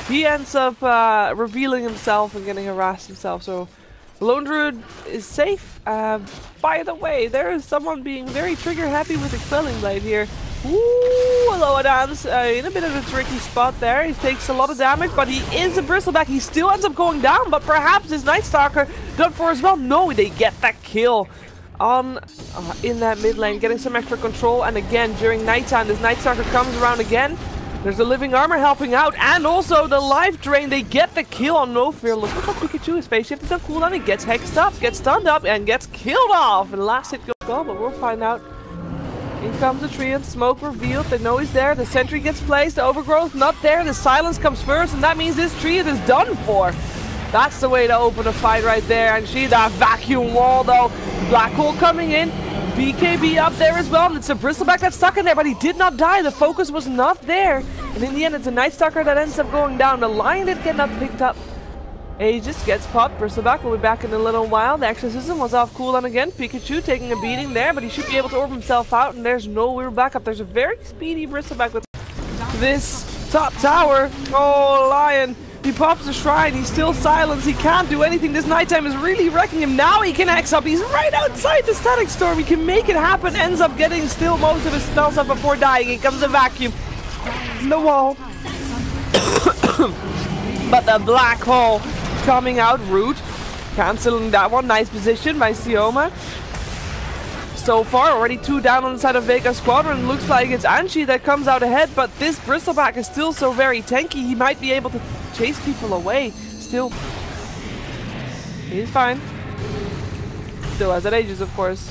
he ends up revealing himself and getting harassed himself. So Lone Druid is safe. By the way, there is someone being very trigger happy with the Quelling Blade here. Ooh, hello Adams, in a bit of a tricky spot there. He takes a lot of damage, but he is a bristleback. He still ends up going down, but perhaps his Night Stalker done for as well. No, they get that kill on in that mid lane, getting some extra control. And again, during nighttime, this Night Stalker comes around again. There's the Living Armor helping out, and also the Life Drain. They get the kill on No Fear. Look at Pikachu. His phase shift is on cooldown. He gets hexed up, gets stunned up, and gets killed off. And last hit goes, but we'll find out. In comes the tree and smoke revealed. They know he's there. The sentry gets placed. The overgrowth not there. The silence comes first, and that means this tree is done for. That's the way to open a fight right there. And she, that vacuum wall though. Black hole coming in. BKB up there as well. And it's a bristleback that's stuck in there, but he did not die. The focus was not there. And in the end, it's a Night Stalker that ends up going down. The Lion did get not picked up. Aegis gets popped. Bristleback will be back in a little while. The Exorcism was off cooldown again. Pikachu taking a beating there, but he should be able to orb himself out, and there's no real backup. There's a very speedy Bristleback with this top tower. Oh, Lion. He pops the shrine. He's still silenced. He can't do anything. This nighttime is really wrecking him. Now he can X up. He's right outside the Static Storm. He can make it happen. Ends up getting still most of his spells up before dying. Here comes the vacuum. In the wall. But the black hole coming out. Root canceling that one. Nice position by Sioma. So far, already 2 down on the side of Vega Squadron. Looks like it's Anji that comes out ahead, but this Bristleback is still so very tanky. He might be able to chase people away. Still, he's fine. Still has that Aegis, of course.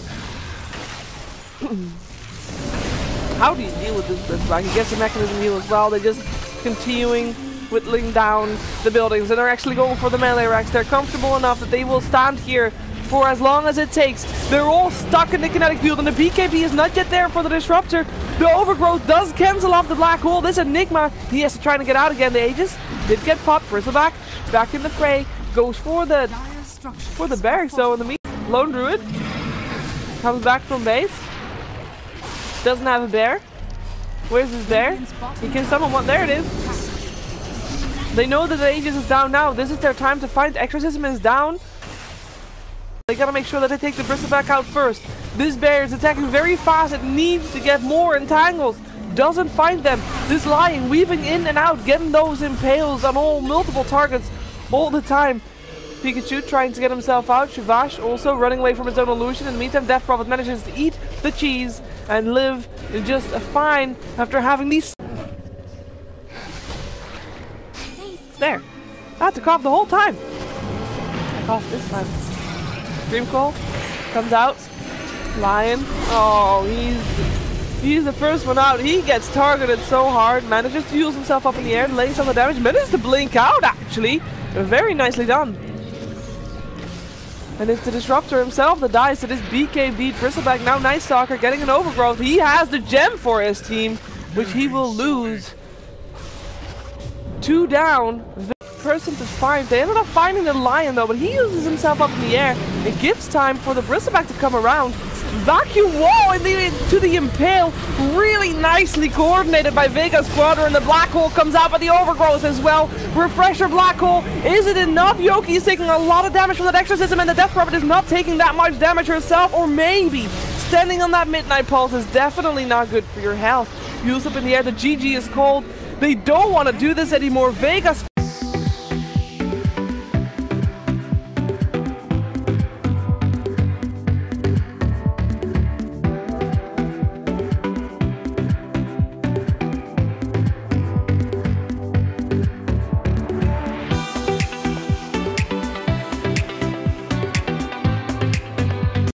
How do you deal with this Bristleback? He gets a mechanism heal as well. They're just continuing whittling down the buildings, and they're actually going for the melee racks. They're comfortable enough that they will stand here for as long as it takes. They're all stuck in the kinetic field, and the BKB is not yet there for the disruptor. The overgrowth does cancel off the black hole. This Enigma, he has to try to get out again. The Aegis did get popped. Bristleback back in the fray, goes for the barracks. So in the meantime, Lone Druid comes back from base. Doesn't have a bear. Where's his bear? He can summon one. There it is. They know that the Aegis is down now. This is their time to find. Exorcism is down. They gotta make sure that they take the Bristleback out first. This bear is attacking very fast. It needs to get more entangles. Doesn't find them. This Lion weaving in and out, getting those impales on all multiple targets all the time. Pikachu trying to get himself out. Shivash also running away from his own illusion. In the meantime, Death Prophet manages to eat the cheese and live just fine after having these. It's there. I had to cough the whole time. I coughed this time. Dream Call comes out. Lion. Oh, he's the first one out. He gets targeted so hard. Manages to use himself up in the air, laying some of the damage. Manages to blink out, actually. Very nicely done. And it's the Disruptor himself that dies to this BKB Bristleback. Now Night Stalker getting an overgrowth. He has the gem for his team, which he will lose. 2 down. Person to find. They ended up finding the Lion though, but he uses himself up in the air. It gives time for the Bristleback to come around. Vacuum wall to the impale. Really nicely coordinated by Vega Squadron. The black hole comes out, but the overgrowth as well. Refresher black hole. Is it enough? Yoki is taking a lot of damage from that Exorcism, and the Death Prophet is not taking that much damage herself. Or maybe standing on that Midnight Pulse is definitely not good for your health. Use up in the air. The GG is cold. They don't want to do this anymore. Vegas